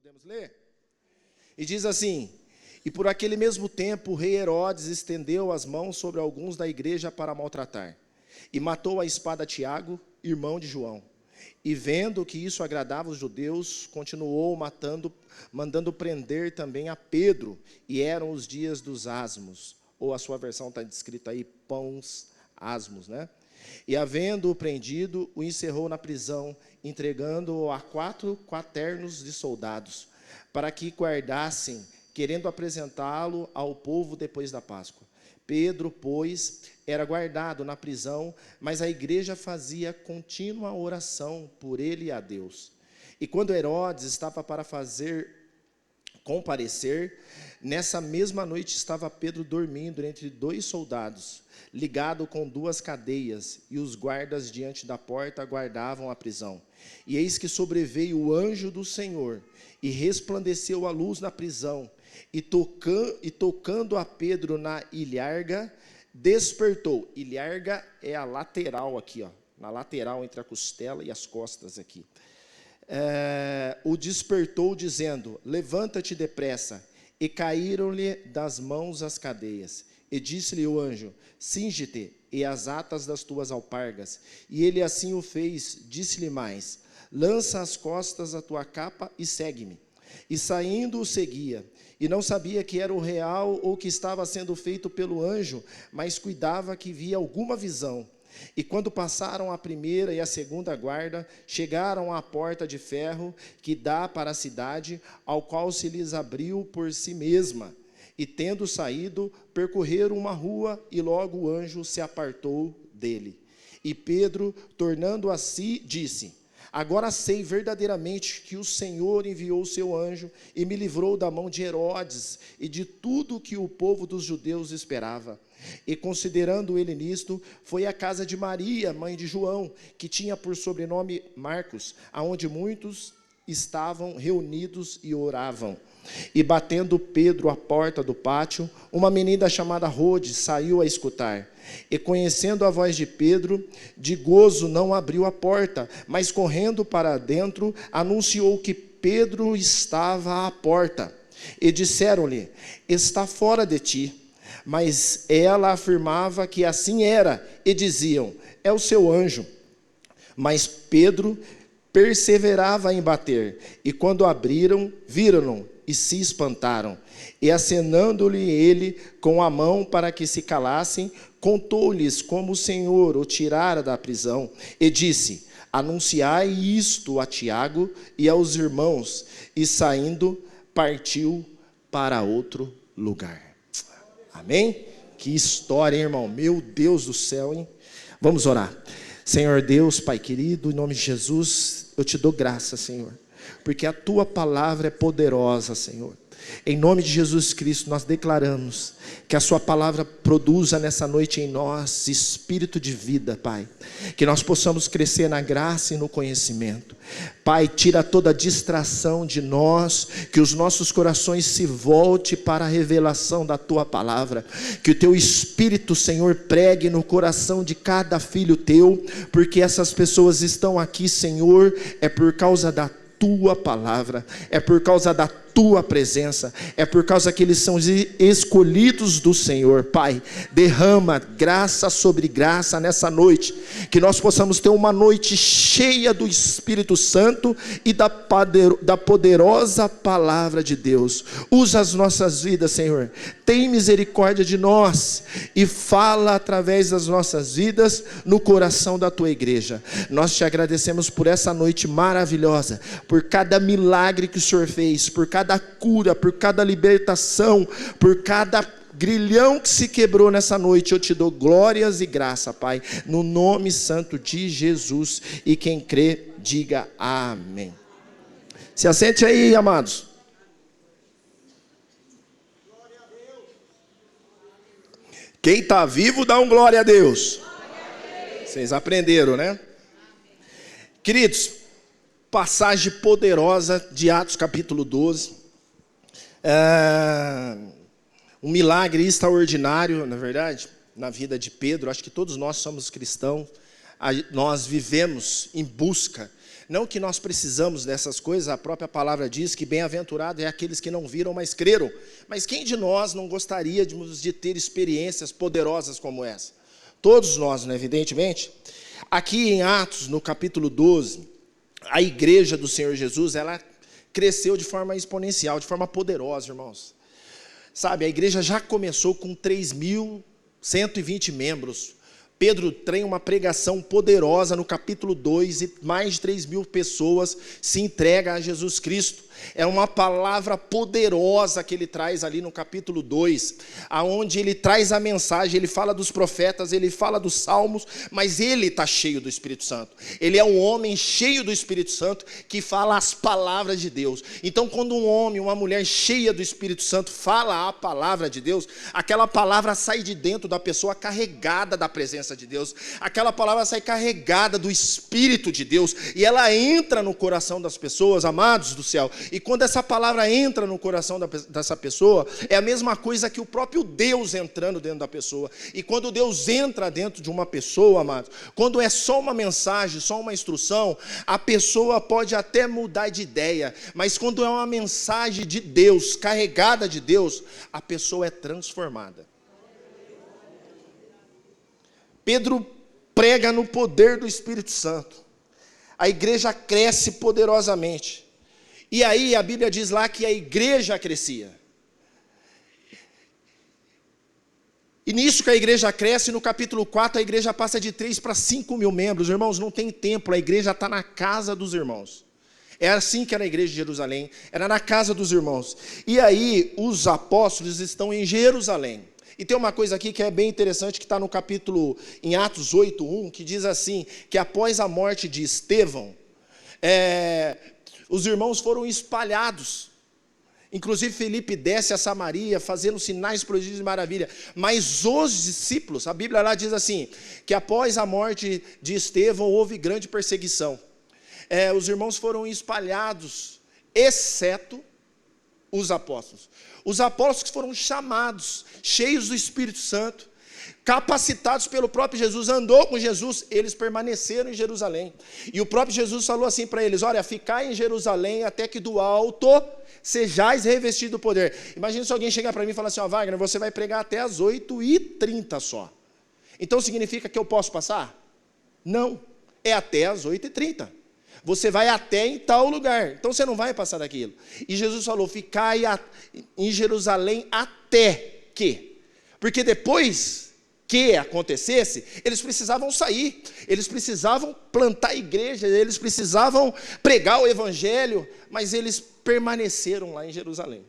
Podemos ler? E diz assim: e por aquele mesmo tempo o rei Herodes estendeu as mãos sobre alguns da igreja para maltratar, e matou à espada Tiago, irmão de João. E vendo que isso agradava os judeus, continuou mandando prender também a Pedro, e eram os dias dos asmos, ou a sua versão está escrita aí, pães asmos, né? E havendo-o prendido, o encerrou na prisão, entregando-o a 4 quaternos de soldados, para que guardassem, querendo apresentá-lo ao povo depois da Páscoa. Pedro, pois, era guardado na prisão, mas a igreja fazia contínua oração por ele e a Deus. E quando Herodes estava para comparecer, nessa mesma noite estava Pedro dormindo entre 2 soldados, ligado com 2 cadeias, e os guardas diante da porta guardavam a prisão. E eis que sobreveio o anjo do Senhor, e resplandeceu a luz na prisão, e tocando a Pedro na ilharga, despertou. Ilharga é a lateral aqui, ó, na lateral entre a costela e as costas aqui. O despertou dizendo: levanta-te depressa. E caíram-lhe das mãos as cadeias. E disse-lhe o anjo: cinge-te e as atas das tuas alpargas. E ele assim o fez. Disse-lhe mais: lança às costas a tua capa e segue-me. E saindo o seguia, e não sabia que era o real ou que estava sendo feito pelo anjo, mas cuidava que via alguma visão. E quando passaram a primeira e a segunda guarda, chegaram à porta de ferro que dá para a cidade, ao qual se lhes abriu por si mesma. E tendo saído, percorreram uma rua, e logo o anjo se apartou dele. E Pedro, tornando a si, disse: agora sei verdadeiramente que o Senhor enviou o seu anjo e me livrou da mão de Herodes e de tudo o que o povo dos judeus esperava. E considerando ele nisto, foi à casa de Maria, mãe de João, que tinha por sobrenome Marcos, aonde muitos estavam reunidos e oravam. E batendo Pedro à porta do pátio, uma menina chamada Rode saiu a escutar. E conhecendo a voz de Pedro, de gozo não abriu a porta, mas correndo para dentro, anunciou que Pedro estava à porta. E disseram-lhe: está fora de ti. Mas ela afirmava que assim era, e diziam: é o seu anjo. Mas Pedro perseverava em bater, e quando abriram, viram-no e se espantaram. E acenando-lhe ele com a mão para que se calassem, contou-lhes como o Senhor o tirara da prisão, e disse: anunciai isto a Tiago e aos irmãos. E saindo, partiu para outro lugar. Amém? Que história, hein, irmão? Meu Deus do céu, hein? Vamos orar. Senhor Deus, Pai querido, em nome de Jesus, eu te dou graça, Senhor, porque a tua palavra é poderosa, Senhor. Em nome de Jesus Cristo, nós declaramos que a sua palavra produza nessa noite em nós espírito de vida, Pai. Que nós possamos crescer na graça e no conhecimento. Pai, tira toda a distração de nós, que os nossos corações se voltem para a revelação da tua palavra. Que o teu Espírito, Senhor, pregue no coração de cada filho teu, porque essas pessoas estão aqui, Senhor, é por causa da tua palavra, é por causa da tua presença, é por causa que eles são escolhidos do Senhor. Pai, derrama graça sobre graça nessa noite, que nós possamos ter uma noite cheia do Espírito Santo e da poderosa palavra de Deus. Usa as nossas vidas, Senhor, tem misericórdia de nós e fala através das nossas vidas no coração da tua igreja. Nós te agradecemos por essa noite maravilhosa, por cada milagre que o Senhor fez, por cada cura, por cada libertação, por cada grilhão que se quebrou nessa noite. Eu te dou glórias e graça, Pai, no nome santo de Jesus. E quem crê, diga amém. Se assente aí, amados. Quem está vivo, dá um glória a Deus. Vocês aprenderam, né? Queridos, passagem poderosa de Atos capítulo 12. Um milagre extraordinário, na verdade, na vida de Pedro. Acho que todos nós somos cristãos, nós vivemos em busca Não que nós precisamos dessas coisas, a própria palavra diz que bem-aventurado é aqueles que não viram, mas creram. Mas quem de nós não gostaria de ter experiências poderosas como essa? Todos nós, né, evidentemente. Aqui em Atos, no capítulo 12, a igreja do Senhor Jesus, ela cresceu de forma exponencial, de forma poderosa, irmãos. Sabe, a igreja já começou com 3.120 membros. Pedro tem uma pregação poderosa no capítulo 2 e mais de 3.000 pessoas se entregam a Jesus Cristo. É uma palavra poderosa que ele traz ali no capítulo 2, aonde ele traz a mensagem, ele fala dos profetas, ele fala dos salmos, mas ele está cheio do Espírito Santo. Ele é um homem cheio do Espírito Santo que fala as palavras de Deus. Então, quando um homem, uma mulher cheia do Espírito Santo fala a palavra de Deus, aquela palavra sai de dentro da pessoa carregada da presença de Deus. Aquela palavra sai carregada do Espírito de Deus e ela entra no coração das pessoas, amados do céu. E quando essa palavra entra no coração dessa pessoa, é a mesma coisa que o próprio Deus entrando dentro da pessoa. E quando Deus entra dentro de uma pessoa, amados, quando é só uma mensagem, só uma instrução, a pessoa pode até mudar de ideia, mas quando é uma mensagem de Deus, carregada de Deus, a pessoa é transformada. Pedro prega no poder do Espírito Santo. A igreja cresce poderosamente. E aí a Bíblia diz lá que a igreja crescia. E nisso que a igreja cresce, no capítulo 4, a igreja passa de 3 para 5 mil membros. Irmãos, não tem templo, a igreja está na casa dos irmãos. É assim que era a igreja de Jerusalém, era na casa dos irmãos. E aí os apóstolos estão em Jerusalém. E tem uma coisa aqui que é bem interessante, que está no capítulo, em Atos 8:1, que diz assim, que após a morte de Estevão, os irmãos foram espalhados. Inclusive Felipe desce a Samaria, fazendo sinais, prodígios e maravilha. Mas os discípulos, a Bíblia lá diz assim, que após a morte de Estevão, houve grande perseguição. Os irmãos foram espalhados, exceto os apóstolos. Os apóstolos que foram chamados, cheios do Espírito Santo, capacitados pelo próprio Jesus, andou com Jesus, eles permaneceram em Jerusalém. E o próprio Jesus falou assim para eles, olha, ficai em Jerusalém até que do alto sejais revestidos do poder. Imagina se alguém chegar para mim e falar assim, Wagner, você vai pregar até as 8h30 só. Então significa que eu posso passar? Não, é até as 8h30. Você vai até em tal lugar, então você não vai passar daquilo. E Jesus falou, ficai em Jerusalém até que. Porque depois que acontecesse, eles precisavam sair, eles precisavam plantar igreja, eles precisavam pregar o evangelho, mas eles permaneceram lá em Jerusalém,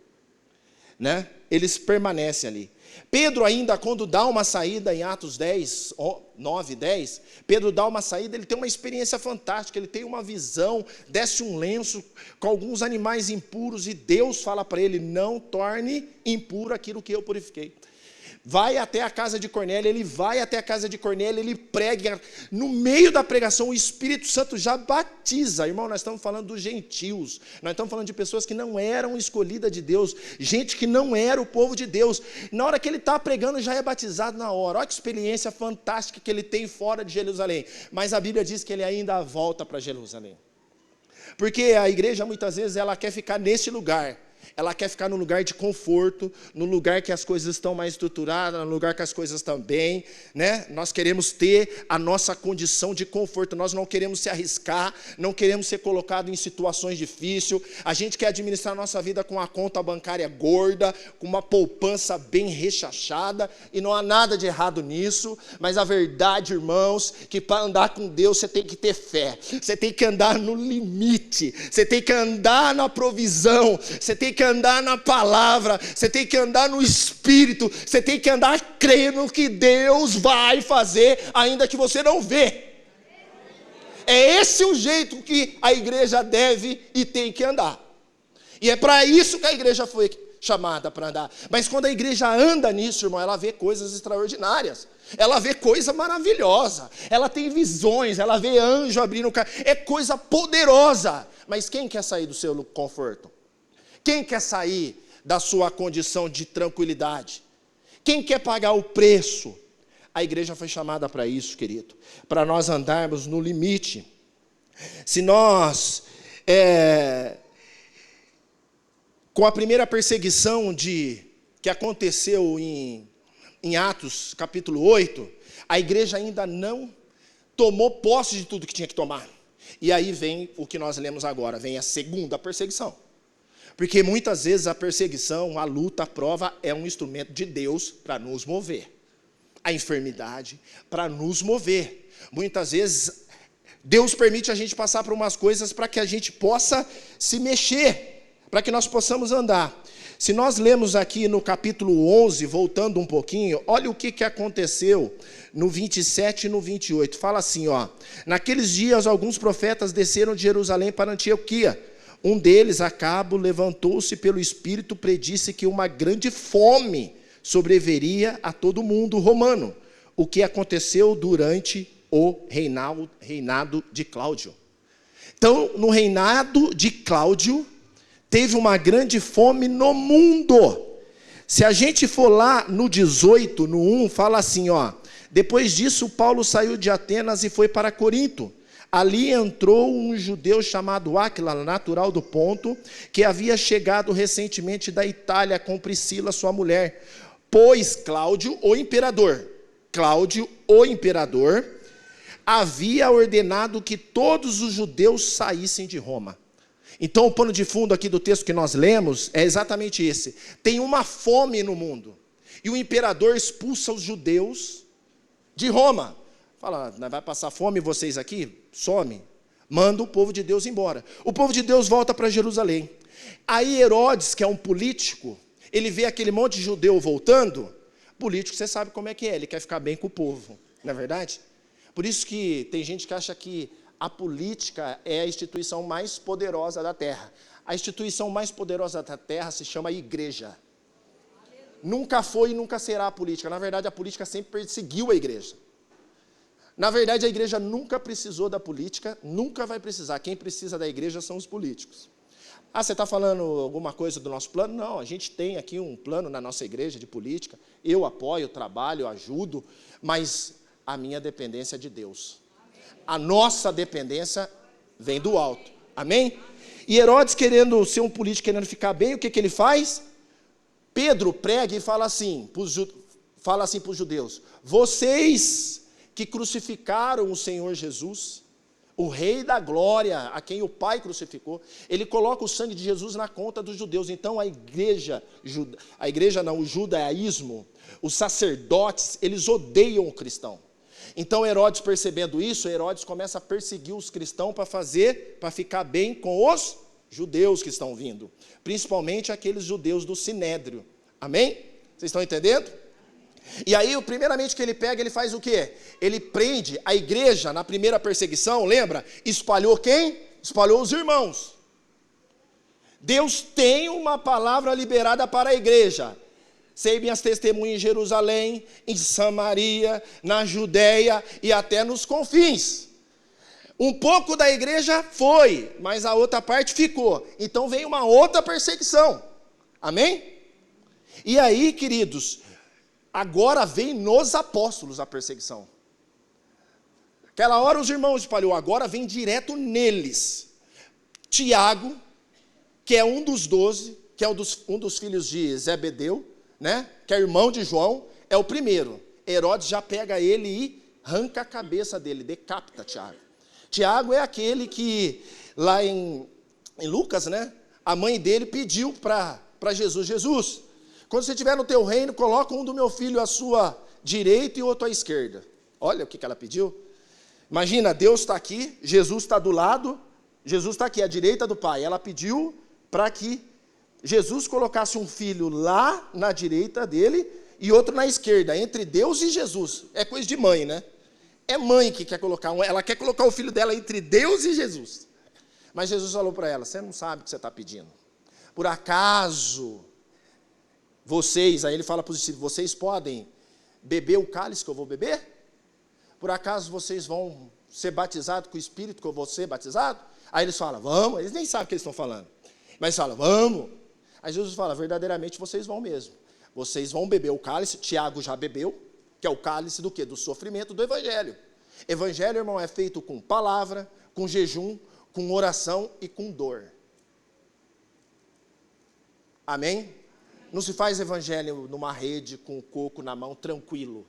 né? Eles permanecem ali. Pedro ainda, quando dá uma saída em Atos 10, 9, 10, Pedro dá uma saída, ele tem uma experiência fantástica, ele tem uma visão, desce um lenço com alguns animais impuros e Deus fala para ele, não torne impuro aquilo que eu purifiquei. Vai até a casa de Cornélio, ele vai até a casa de Cornélio, ele prega, no meio da pregação o Espírito Santo já batiza, irmão, nós estamos falando dos gentios, nós estamos falando de pessoas que não eram escolhidas de Deus, gente que não era o povo de Deus, na hora que ele está pregando já é batizado na hora, olha que experiência fantástica que ele tem fora de Jerusalém, mas a Bíblia diz que ele ainda volta para Jerusalém, porque a igreja muitas vezes ela quer ficar nesse lugar, ela quer ficar num lugar de conforto, no lugar que as coisas estão mais estruturadas, no lugar que as coisas estão bem, né? Nós queremos ter a nossa condição de conforto, nós não queremos se arriscar, não queremos ser colocados em situações difíceis, a gente quer administrar a nossa vida com uma conta bancária gorda, com uma poupança bem rechachada, e não há nada de errado nisso, mas a verdade, irmãos, que para andar com Deus você tem que ter fé, você tem que andar no limite, você tem que andar na provisão, você tem que andar na palavra, você tem que andar no Espírito, você tem que andar crendo que Deus vai fazer, ainda que você não vê. É esse o jeito que a igreja deve e tem que andar. E é para isso que a igreja foi chamada para andar. Mas quando a igreja anda nisso, irmão, ela vê coisas extraordinárias. Ela vê coisa maravilhosa. Ela tem visões, ela vê anjo abrindo, é coisa poderosa. Mas quem quer sair do seu conforto? Quem quer sair da sua condição de tranquilidade? Quem quer pagar o preço? A igreja foi chamada para isso, querido, para nós andarmos no limite. Se nós, com a primeira perseguição que aconteceu em Atos, capítulo 8, a igreja ainda não tomou posse de tudo que tinha que tomar. E aí vem o que nós lemos agora, vem a segunda perseguição. Porque muitas vezes a perseguição, a luta, a prova é um instrumento de Deus para nos mover. A enfermidade para nos mover. Muitas vezes Deus permite a gente passar por umas coisas para que a gente possa se mexer, para que nós possamos andar. Se nós lemos aqui no capítulo 11, voltando um pouquinho, olha o que aconteceu no 27 e no 28. Fala assim, ó: naqueles dias alguns profetas desceram de Jerusalém para Antioquia. Um deles, Agabo, levantou-se pelo Espírito, predisse que uma grande fome sobreviria a todo mundo romano, o que aconteceu durante o reinado de Cláudio. Então, no reinado de Cláudio, teve uma grande fome no mundo. Se a gente for lá no 18, no 1, fala assim, ó: depois disso, Paulo saiu de Atenas e foi para Corinto. Ali entrou um judeu chamado Áquila, natural do Ponto, que havia chegado recentemente da Itália com Priscila, sua mulher. Pois Cláudio, o imperador, havia ordenado que todos os judeus saíssem de Roma. Então, o pano de fundo aqui do texto que nós lemos é exatamente esse. Tem uma fome no mundo. E o imperador expulsa os judeus de Roma. Fala, vai passar fome vocês aqui? Some. Manda o povo de Deus embora. O povo de Deus volta para Jerusalém. Aí Herodes, que é um político, ele vê aquele monte de judeu voltando. Político, você sabe como é que é, ele quer ficar bem com o povo, não é verdade? Por isso que tem gente que acha que a política é a instituição mais poderosa da terra. A instituição mais poderosa da terra se chama igreja. Nunca foi e nunca será a política. Na verdade, a política sempre perseguiu a igreja. Na verdade, a igreja nunca precisou da política, nunca vai precisar. Quem precisa da igreja são os políticos. Ah, você está falando alguma coisa do nosso plano? Não, a gente tem aqui um plano na nossa igreja de política. Eu apoio, trabalho, ajudo, mas a minha dependência é de Deus. A nossa dependência vem do alto. Amém? E Herodes, querendo ser um político, querendo ficar bem, o que ele faz? Pedro prega e fala assim para os judeus: vocês que crucificaram o Senhor Jesus, o Rei da Glória, a quem o Pai crucificou, ele coloca o sangue de Jesus na conta dos judeus. Então o judaísmo, os sacerdotes, eles odeiam o cristão. Então Herodes, percebendo isso, Herodes começa a perseguir os cristãos para ficar bem com os judeus que estão vindo, principalmente aqueles judeus do Sinédrio. Amém? Vocês estão entendendo? E aí, primeiramente que ele pega, ele faz o quê? Ele prende a igreja na primeira perseguição, lembra? Espalhou quem? Espalhou os irmãos. Deus tem uma palavra liberada para a igreja. Sei minhas testemunhas em Jerusalém, em Samaria, na Judéia e até nos confins. Um pouco da igreja foi, mas a outra parte ficou. Então vem uma outra perseguição. Amém? E aí, queridos, agora vem nos apóstolos a perseguição. Aquela hora os irmãos espalhou, agora vem direto neles. Tiago, que é um dos 12, que é um dos filhos de Zebedeu, né? Que é irmão de João, é o primeiro. Herodes já pega ele e arranca a cabeça dele, decapita Tiago. Tiago é aquele que, lá em Lucas, né? A mãe dele pediu para Jesus, quando você estiver no teu reino, coloca um do meu filho à sua direita e outro à esquerda. Olha o que ela pediu. Imagina, Deus está aqui, Jesus está do lado, Jesus está aqui à direita do Pai. Ela pediu para que Jesus colocasse um filho lá na direita dele e outro na esquerda, entre Deus e Jesus. É coisa de mãe, né? É mãe que quer colocar, ela quer colocar o filho dela entre Deus e Jesus. Mas Jesus falou para ela: você não sabe o que você está pedindo. Por acaso vocês, aí ele fala para os discípulos, vocês podem beber o cálice que eu vou beber? Por acaso vocês vão ser batizados com o Espírito que eu vou ser batizado? Aí eles falam, vamos. Eles nem sabem o que eles estão falando. Mas falam, vamos. Aí Jesus fala, verdadeiramente vocês vão mesmo. Vocês vão beber o cálice, Tiago já bebeu, que é o cálice do quê? Do sofrimento do Evangelho. Evangelho, irmão, é feito com palavra, com jejum, com oração e com dor. Amém? Não se faz evangelho numa rede com o coco na mão, tranquilo.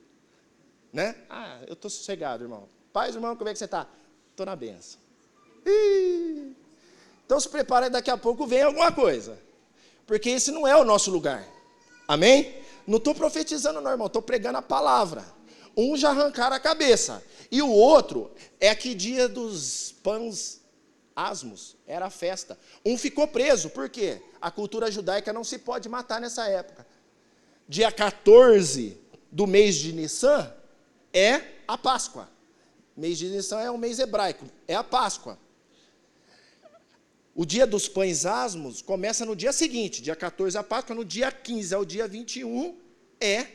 Né? Eu estou sossegado, irmão. Paz, irmão, como é que você está? Estou na benção. Então se prepara, daqui a pouco vem alguma coisa. Porque esse não é o nosso lugar. Amém? Não estou profetizando não, irmão, estou pregando a palavra. Um já arrancaram a cabeça. E o outro é que dia dos pães asmos, era a festa. Um ficou preso, por quê? A cultura judaica não se pode matar nessa época. Dia 14 do mês de Nissan é a Páscoa. Mês de Nissan é um mês hebraico, é a Páscoa. O dia dos pães asmos começa no dia seguinte, dia 14 a Páscoa, no dia 15 ao dia 21 é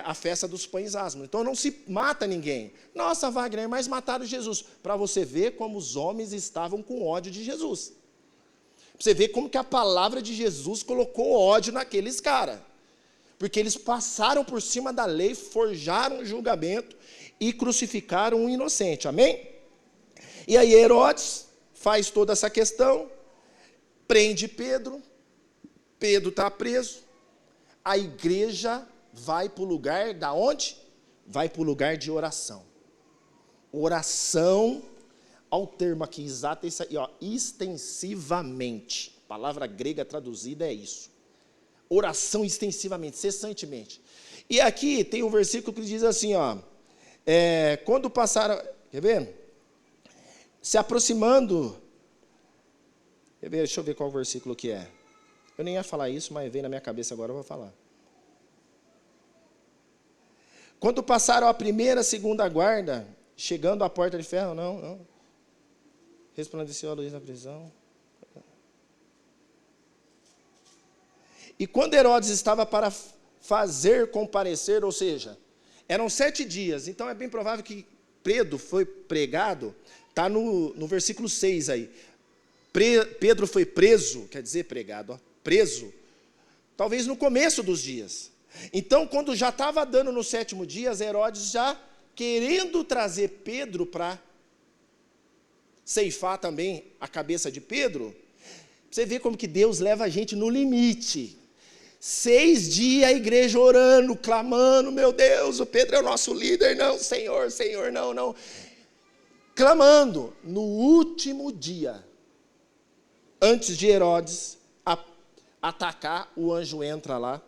a festa dos pães asmos. Então não se mata ninguém. Nossa, Wagner, mas mataram Jesus. Para você ver como os homens estavam com ódio de Jesus. Para você ver como que a palavra de Jesus colocou ódio naqueles caras. Porque eles passaram por cima da lei, forjaram um julgamento e crucificaram um inocente. Amém? E aí Herodes faz toda essa questão, prende Pedro, Pedro está preso, a igreja vai para o lugar da onde? Vai para o lugar de oração. Oração, ao termo aqui exato, isso aí, ó, extensivamente. A palavra grega traduzida é isso. Oração extensivamente, cessantemente. E aqui tem um versículo que diz assim, ó, quando passaram, quer ver? Se aproximando, quer ver, deixa eu ver qual versículo que é. Eu nem ia falar isso, mas veio na minha cabeça agora, eu vou falar. Quando passaram a primeira, segunda guarda, chegando à porta de ferro, não. Resplandeceu a luz na prisão. E quando Herodes estava para fazer comparecer, ou seja, eram 7 dias, então é bem provável que Pedro foi pregado, está no versículo 6 aí. Pedro foi preso, quer dizer pregado, ó, preso, talvez no começo dos dias. Então, quando já estava dando no 7º dia, Herodes já querendo trazer Pedro para ceifar também a cabeça de Pedro, você vê como que Deus leva a gente no limite. 6 dias a igreja orando, clamando, meu Deus, o Pedro é o nosso líder, não, Senhor, não. Clamando, no último dia, antes de Herodes atacar, o anjo entra lá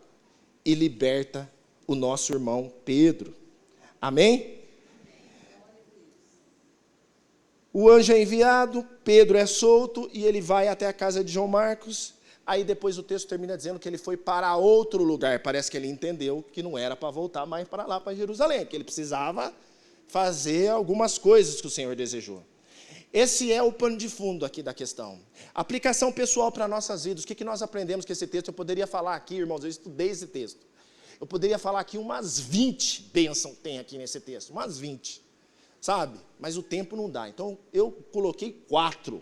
e liberta o nosso irmão Pedro. Amém? O anjo é enviado, Pedro é solto e ele vai até a casa de João Marcos. Aí depois o texto termina dizendo que ele foi para outro lugar. Parece que ele entendeu que não era para voltar mais para lá, para Jerusalém, que ele precisava fazer algumas coisas que o Senhor desejou. Esse é o pano de fundo aqui da questão. Aplicação pessoal para nossas vidas. O que nós aprendemos com esse texto? Eu poderia falar aqui, irmãos, eu estudei esse texto. Eu poderia falar aqui umas 20 bênçãos tem aqui nesse texto, umas 20, sabe? Mas o tempo não dá. Então, eu coloquei 4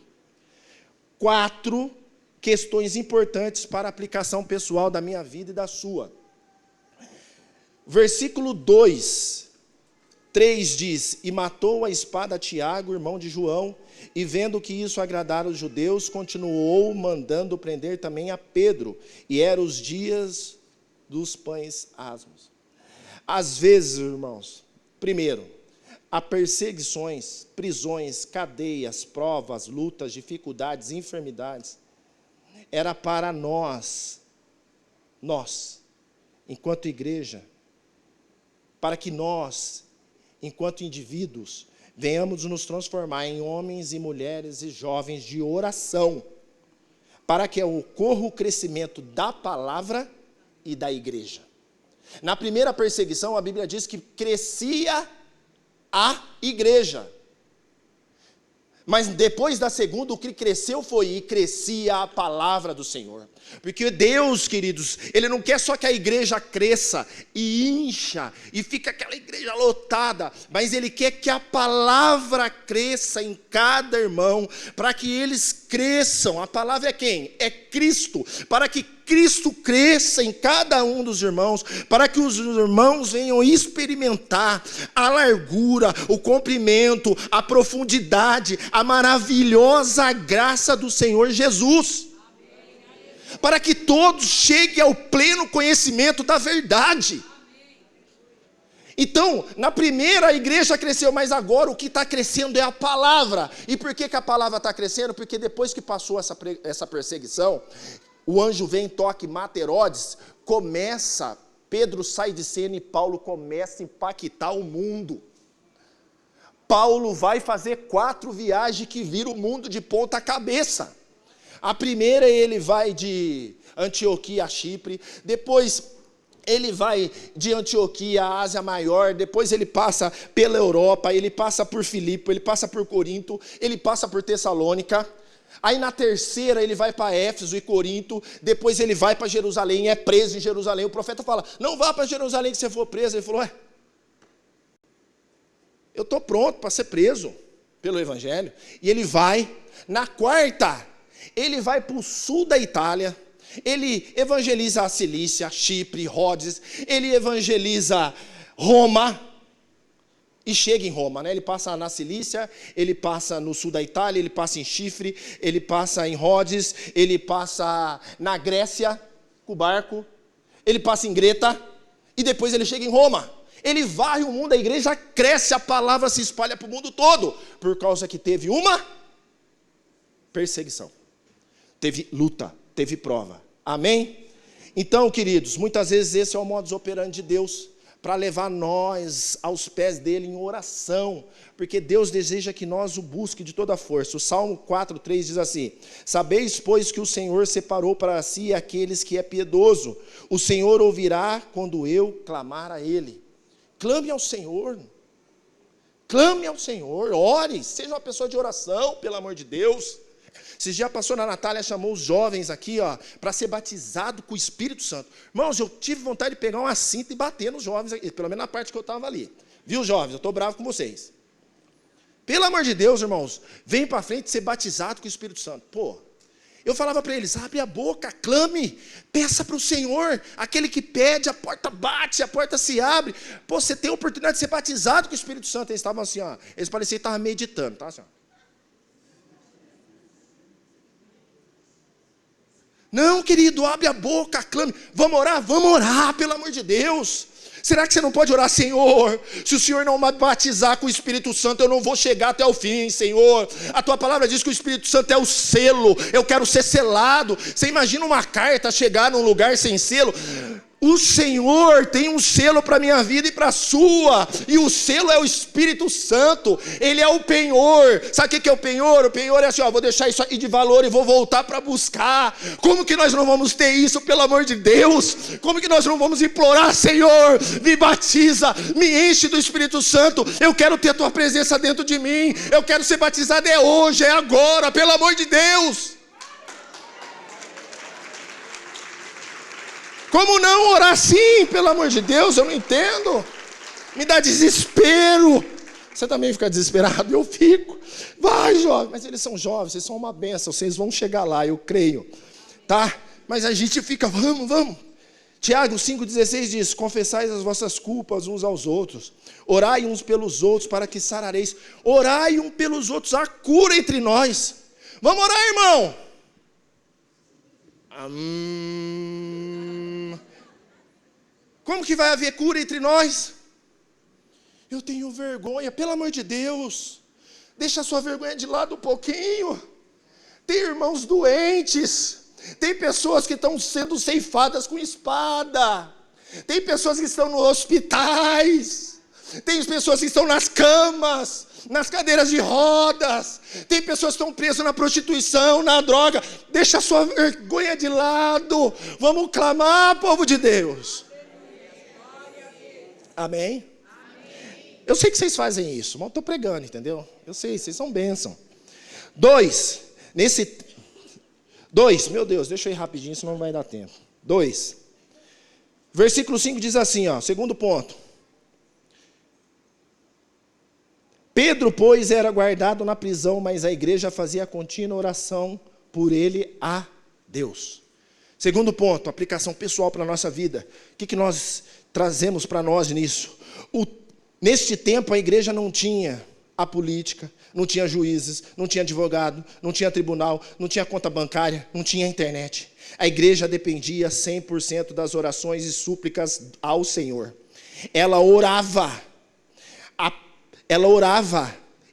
questões importantes para a aplicação pessoal da minha vida e da sua. Versículo 2, 3 diz, e matou a espada Tiago, irmão de João, e vendo que isso agradara os judeus, continuou mandando prender também a Pedro, e eram os dias dos pães asmos. Às vezes, irmãos, primeiro, há perseguições, prisões, cadeias, provas, lutas, dificuldades, enfermidades, era para nós, enquanto igreja, para que nós, enquanto indivíduos, venhamos nos transformar em homens e mulheres e jovens de oração, para que ocorra o crescimento da palavra e da igreja. Na primeira perseguição, a Bíblia diz que crescia a igreja. Mas depois da segunda, o que cresceu e crescia a palavra do Senhor. Porque Deus, queridos, Ele não quer só que a igreja cresça e incha, e fica aquela igreja lotada, mas Ele quer que a palavra cresça em cada irmão, para que eles cresçam. A palavra é quem? É Cristo, para que Cristo cresça em cada um dos irmãos, para que os irmãos venham experimentar a largura, o comprimento, a profundidade, a maravilhosa graça do Senhor Jesus. Para que todos cheguem ao pleno conhecimento da verdade. Então, na primeira a igreja cresceu, mas agora o que está crescendo é a palavra. E por que a palavra está crescendo? Porque depois que passou essa perseguição, o anjo vem, toca e mata Herodes, Pedro sai de cena e Paulo começa a impactar o mundo. Paulo vai fazer 4 viagens que viram o mundo de ponta cabeça. A primeira ele vai de Antioquia a Chipre, depois ele vai de Antioquia à Ásia Maior, depois ele passa pela Europa, ele passa por Filipe, ele passa por Corinto, ele passa por Tessalônica. Aí na terceira ele vai para Éfeso e Corinto, depois ele vai para Jerusalém, é preso em Jerusalém. O profeta fala, não vá para Jerusalém que você for preso. Ele falou, eu estou pronto para ser preso pelo Evangelho. E ele vai, na quarta, ele vai para o sul da Itália, ele evangeliza a Cilícia, Chipre, Rhodes, ele evangeliza Roma, e chega em Roma, né? Ele passa na Cilícia, ele passa no sul da Itália, ele passa em Chipre, ele passa em Rhodes, ele passa na Grécia, com o barco, ele passa em Greta, e depois ele chega em Roma. Ele varre o mundo, a igreja cresce, a palavra se espalha para o mundo todo, por causa que teve uma perseguição, teve luta, teve prova. Amém? Então, queridos, muitas vezes esse é o modus operandi de Deus, para levar nós aos pés dele em oração, porque Deus deseja que nós o busquem de toda a força. O Salmo 4:3 diz assim, sabeis, pois, que o Senhor separou para si aqueles que é piedoso, o Senhor ouvirá quando eu clamar a ele. Clame ao Senhor, ore, seja uma pessoa de oração, pelo amor de Deus. Esses dias a pastora Natália chamou os jovens aqui, para ser batizado com o Espírito Santo. Irmãos, eu tive vontade de pegar uma cinta e bater nos jovens aqui, pelo menos na parte que eu estava ali. Viu, jovens? Eu estou bravo com vocês. Pelo amor de Deus, irmãos, vem para frente ser batizado com o Espírito Santo. Eu falava para eles, abre a boca, clame, peça para o Senhor. Aquele que pede, a porta bate, a porta se abre. Você tem a oportunidade de ser batizado com o Espírito Santo. Eles estavam assim, eles pareciam que estavam meditando, tá assim, Não, querido, abre a boca, clame. Vamos orar, pelo amor de Deus. Será que você não pode orar, Senhor? Se o Senhor não me batizar com o Espírito Santo, eu não vou chegar até o fim, Senhor. A tua palavra diz que o Espírito Santo é o selo. Eu quero ser selado. Você imagina uma carta chegar num lugar sem selo? O Senhor tem um selo para a minha vida e para a sua, e o selo é o Espírito Santo, ele é o penhor. Sabe o que é o penhor? O penhor é assim, vou deixar isso aqui de valor e vou voltar para buscar. Como que nós não vamos ter isso, pelo amor de Deus? Como que nós não vamos implorar, Senhor, me batiza, me enche do Espírito Santo, eu quero ter a tua presença dentro de mim, eu quero ser batizado, é hoje, é agora, pelo amor de Deus. Como não orar assim, pelo amor de Deus, eu não entendo. Me dá desespero. Você também fica desesperado? Eu fico. Vai, jovem. Mas eles são jovens, vocês são uma bênção, vocês vão chegar lá, eu creio. Tá? Mas a gente fica, vamos. Tiago 5,16 diz, confessais as vossas culpas uns aos outros. Orai uns pelos outros para que sarareis. Orai uns pelos outros, há cura entre nós. Vamos orar, irmão. Como que vai haver cura entre nós? Eu tenho vergonha, pelo amor de Deus. Deixa a sua vergonha de lado um pouquinho. Tem irmãos doentes. Tem pessoas que estão sendo ceifadas com espada. Tem pessoas que estão nos hospitais. Tem pessoas que estão nas camas, nas cadeiras de rodas. Tem pessoas que estão presas na prostituição, na droga. Deixa a sua vergonha de lado. Vamos clamar, povo de Deus. Amém? Eu sei que vocês fazem isso, mas eu estou pregando, entendeu? Eu sei, vocês são bênção. 2, meu Deus, deixa eu ir rapidinho, senão não vai dar tempo. 2, versículo 5 diz assim, segundo ponto. Pedro, pois, era guardado na prisão, mas a igreja fazia contínua oração por ele a Deus. Segundo ponto, aplicação pessoal para a nossa vida. O que nós trazemos para nós nisso? Neste tempo a igreja não tinha a política, não tinha juízes, não tinha advogado, não tinha tribunal, não tinha conta bancária, não tinha internet. A igreja dependia 100% das orações e súplicas ao Senhor. Ela orava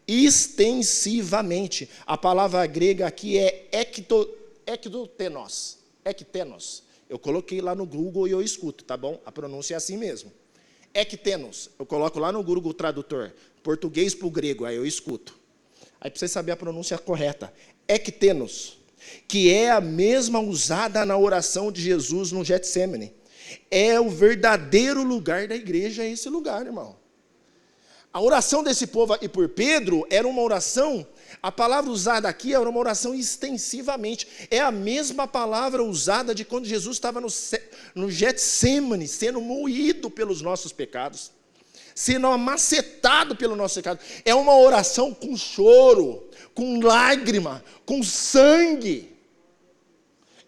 extensivamente. A palavra grega aqui é ektenos. Eu coloquei lá no Google e eu escuto, tá bom? A pronúncia é assim mesmo. Ektenos. Eu coloco lá no Google Tradutor. Português para o grego, aí eu escuto. Aí para você saber a pronúncia correta. Ektenos, que é a mesma usada na oração de Jesus no Getsêmani. É o verdadeiro lugar da igreja, é esse lugar, irmão. A oração desse povo e por Pedro era uma oração, a palavra usada aqui era uma oração extensivamente. É a mesma palavra usada de quando Jesus estava no Getsêmani, sendo moído pelos nossos pecados, sendo amacetado pelo nosso pecado. É uma oração com choro, com lágrima, com sangue.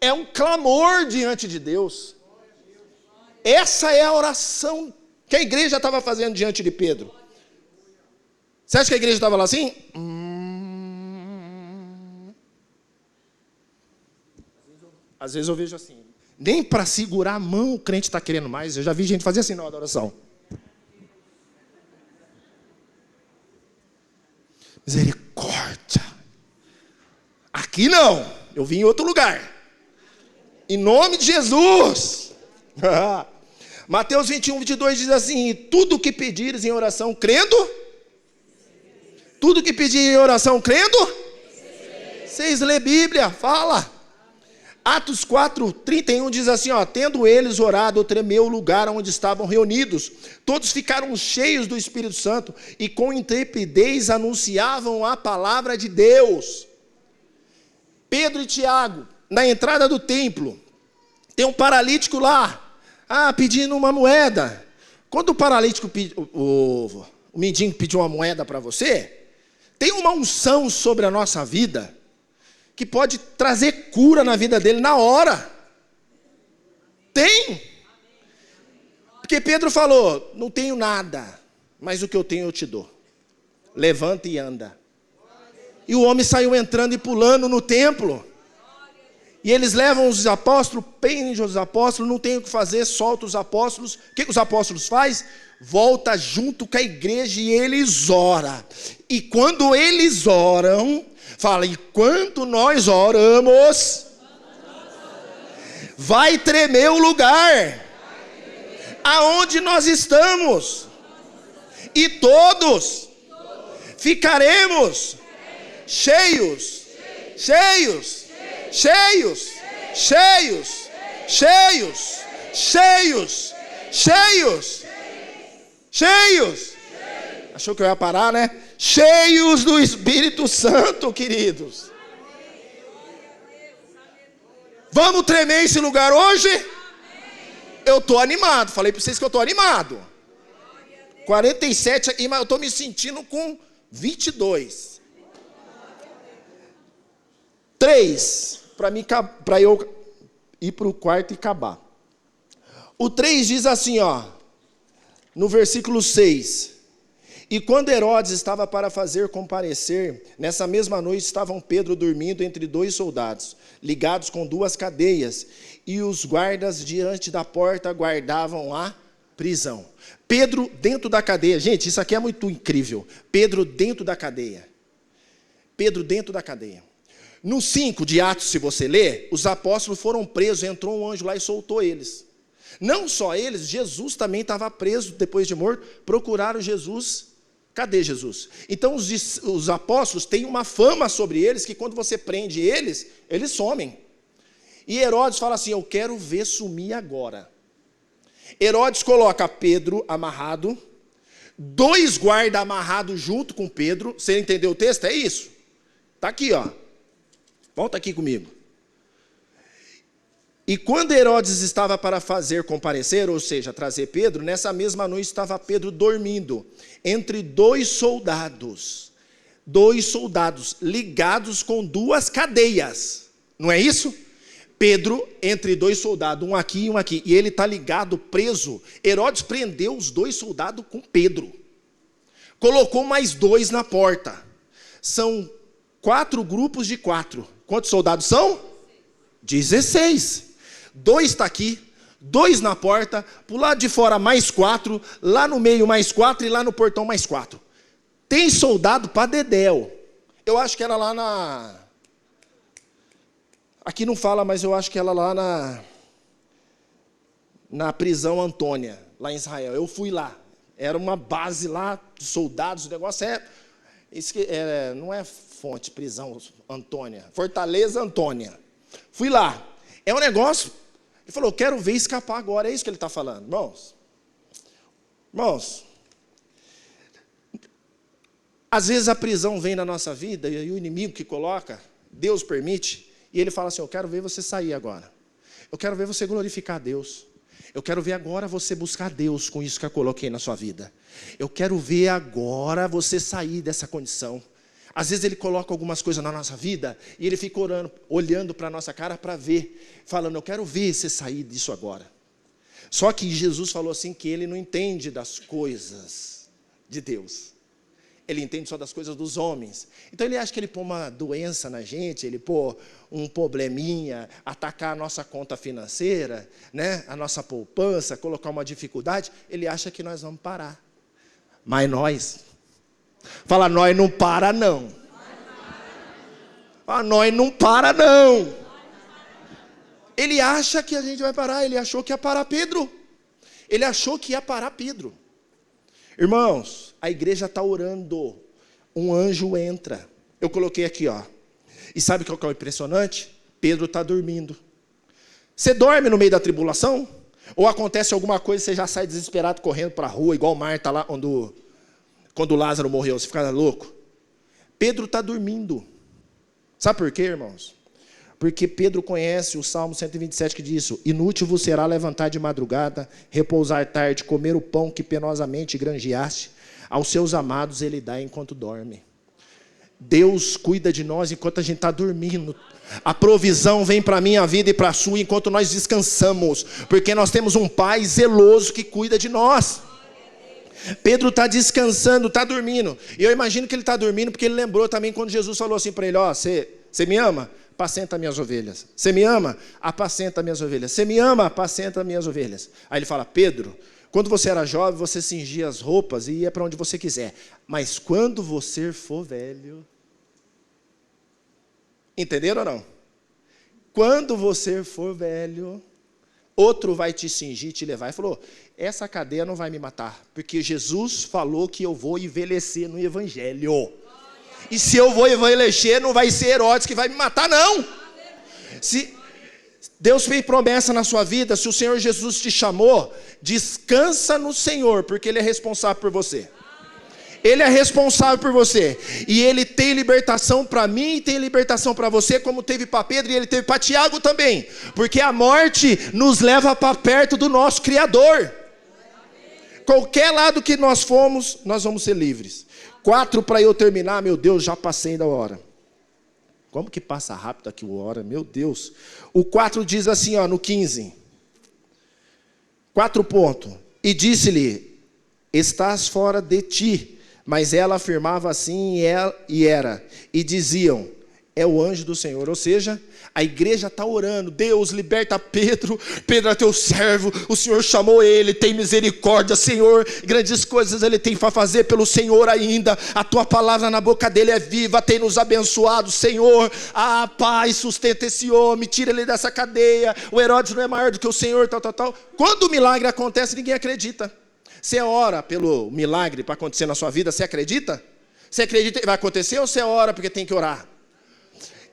É um clamor diante de Deus. Essa é a oração que a igreja estava fazendo diante de Pedro. Você acha que a igreja estava lá assim? Às vezes eu vejo assim. Nem para segurar a mão o crente está querendo mais. Eu já vi gente fazer assim na hora da oração. Misericórdia. Aqui não. Eu vim em outro lugar. Em nome de Jesus. Mateus 21, 22 diz assim: tudo o que pedires em oração crendo. Tudo que pedir em oração crendo. Vocês lê Bíblia, fala. Atos 4, 31 diz assim, tendo eles orado, tremeu o lugar onde estavam reunidos. Todos ficaram cheios do Espírito Santo e com intrepidez anunciavam a palavra de Deus. Pedro e Tiago, na entrada do templo, tem um paralítico lá, pedindo uma moeda. Quando o paralítico, o mendigo pediu uma moeda para você, tem uma unção sobre a nossa vida que pode trazer cura na vida dele na hora. Tem. Porque Pedro falou, não tenho nada, mas o que eu tenho eu te dou. Levanta e anda. E o homem saiu entrando e pulando no templo. E eles levam os apóstolos, prendem os apóstolos, não tem o que fazer, solta os apóstolos. O que os apóstolos fazem? Volta junto com a igreja e eles oram. E quando eles oram, fala, enquanto nós oramos, vai tremer o lugar aonde nós estamos. E todos ficaremos cheios, cheios, cheios, cheios, cheios, cheios, cheios, cheios. Achou que eu ia parar, né? Cheios do Espírito Santo, queridos. Vamos tremer esse lugar hoje? Eu estou animado. Falei para vocês que eu estou animado. 47 aqui, mas eu estou me sentindo com 22. 3, para eu ir para o quarto e acabar. O 3 diz assim, no versículo 6. E quando Herodes estava para fazer comparecer, nessa mesma noite estavam Pedro dormindo entre 2 soldados, ligados com 2 cadeias, e os guardas diante da porta guardavam a prisão. Pedro dentro da cadeia. Gente, isso aqui é muito incrível. Pedro dentro da cadeia. Pedro dentro da cadeia. No 5 de Atos, se você ler, os apóstolos foram presos, entrou um anjo lá e soltou eles. Não só eles, Jesus também estava preso depois de morto, procuraram Jesus. Cadê Jesus? Então os apóstolos têm uma fama sobre eles, que quando você prende eles, eles somem. E Herodes fala assim, eu quero ver sumir agora. Herodes coloca Pedro amarrado, 2 guardas amarrados junto com Pedro. Você entendeu o texto? É isso. Está aqui, volta aqui comigo. E quando Herodes estava para fazer comparecer, ou seja, trazer Pedro, nessa mesma noite estava Pedro dormindo, entre 2 soldados. 2 soldados ligados com 2 cadeias. Não é isso? Pedro entre dois soldados, um aqui e um aqui, e ele está ligado, preso. Herodes prendeu os dois soldados com Pedro, colocou mais 2 na porta. São 4 grupos de 4. Quantos soldados são? 16. 2 está aqui, 2 na porta, para o lado de fora mais 4, lá no meio mais 4 e lá no portão mais 4. Tem soldado para dedéu. Eu acho que era lá na... Aqui não fala, mas eu acho que era lá na prisão Antônia, lá em Israel. Eu fui lá. Era uma base lá de soldados. O negócio não é fonte, prisão Antônia. Fortaleza Antônia. Fui lá. É um negócio... Ele falou, quero ver escapar agora. É isso que ele está falando. Irmãos, às vezes a prisão vem na nossa vida e o inimigo que coloca, Deus permite, e ele fala assim, eu quero ver você sair agora. Eu quero ver você glorificar a Deus. Eu quero ver agora você buscar Deus com isso que eu coloquei na sua vida. Eu quero ver agora você sair dessa condição. Às vezes ele coloca algumas coisas na nossa vida e ele fica olhando para a nossa cara para ver, falando, eu quero ver você sair disso agora. Só que Jesus falou assim que ele não entende das coisas de Deus. Ele entende só das coisas dos homens. Então ele acha que ele pôr uma doença na gente, ele pôr um probleminha, atacar a nossa conta financeira, né? A nossa poupança, colocar uma dificuldade, ele acha que nós vamos parar. Mas nós não para não. Nós não para não. Ele acha que a gente vai parar, ele achou que ia parar Pedro. Ele achou que ia parar Pedro. Irmãos, a igreja está orando, um anjo entra. Eu coloquei aqui, ó. E sabe o que é o impressionante? Pedro está dormindo. Você dorme no meio da tribulação? Ou acontece alguma coisa e você já sai desesperado correndo para a rua, igual Marta lá, quando Lázaro morreu, você fica louco? Pedro está dormindo. Sabe por quê, irmãos? Porque Pedro conhece o Salmo 127 que diz isso, inútil vos será levantar de madrugada, repousar tarde, comer o pão que penosamente granjeaste, aos seus amados ele dá enquanto dorme. Deus cuida de nós enquanto a gente está dormindo. A provisão vem para a minha vida e para a sua enquanto nós descansamos, porque nós temos um Pai zeloso que cuida de nós. Pedro está descansando, está dormindo. E eu imagino que ele está dormindo porque ele lembrou também quando Jesus falou assim para ele, você me ama? Apacenta minhas ovelhas. Você me ama? Apacenta minhas ovelhas. Você me ama? Apacenta minhas ovelhas. Aí ele fala, Pedro, quando você era jovem, você cingia as roupas e ia para onde você quiser. Mas quando você for velho... Entenderam ou não? Quando você for velho, outro vai te cingir, te levar. Ele falou, essa cadeia não vai me matar, porque Jesus falou que eu vou envelhecer no evangelho. E se eu vou envelhecer, não vai ser Herodes que vai me matar, não. Se Deus fez promessa na sua vida, se o Senhor Jesus te chamou, descansa no Senhor, porque Ele é responsável por você. Ele é responsável por você. E Ele tem libertação para mim e tem libertação para você, como teve para Pedro e Ele teve para Tiago também. Porque a morte nos leva para perto do nosso Criador. Qualquer lado que nós formos, nós vamos ser livres. 4 para eu terminar, meu Deus, já passei da hora. Como que passa rápido aqui a hora, meu Deus. O 4 diz assim, ó, no 15. 4 pontos. E disse-lhe, estás fora de ti. Mas ela afirmava assim e era. E diziam, é o anjo do Senhor. Ou seja, a igreja está orando. Deus, liberta Pedro. Pedro é teu servo. O Senhor chamou ele. Tem misericórdia, Senhor. Grandes coisas ele tem para fazer pelo Senhor ainda. A tua palavra na boca dele é viva. Tem nos abençoado, Senhor. Ah, Pai, sustenta esse homem. Tira ele dessa cadeia. O Herodes não é maior do que o Senhor, tal. Quando o milagre acontece, ninguém acredita. Você ora pelo milagre para acontecer na sua vida, você acredita? Você acredita que vai acontecer ou você ora porque tem que orar?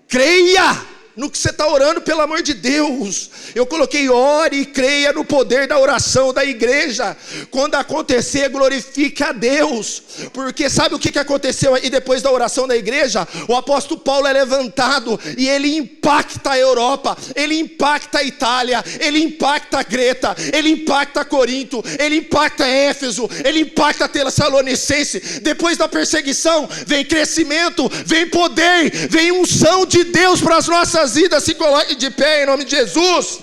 Creia no que você está orando, pelo amor de Deus. Eu coloquei ore e creia no poder da oração da igreja. Quando acontecer, glorifique a Deus. Porque sabe o que aconteceu aí depois da oração da igreja? O apóstolo Paulo é levantado e ele impacta a Europa, ele impacta a Itália, ele impacta a Creta, ele impacta Corinto, ele impacta Éfeso, ele impacta Tessalonicense. Depois da perseguição vem crescimento, vem poder, vem unção de Deus para as nossas suas vidas, se coloquem de pé em nome de Jesus.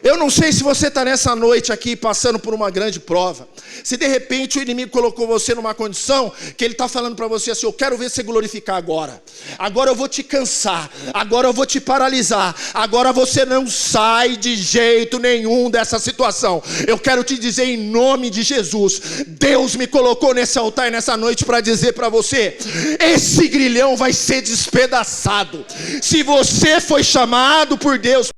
Eu não sei se você está nessa noite aqui passando por uma grande prova. Se de repente o inimigo colocou você numa condição que ele está falando para você assim: eu quero ver você glorificar agora. Agora eu vou te cansar. Agora eu vou te paralisar. Agora você não sai de jeito nenhum dessa situação. Eu quero te dizer em nome de Jesus: Deus me colocou nesse altar nessa noite para dizer para você: esse grilhão vai ser despedaçado. Se você foi chamado por Deus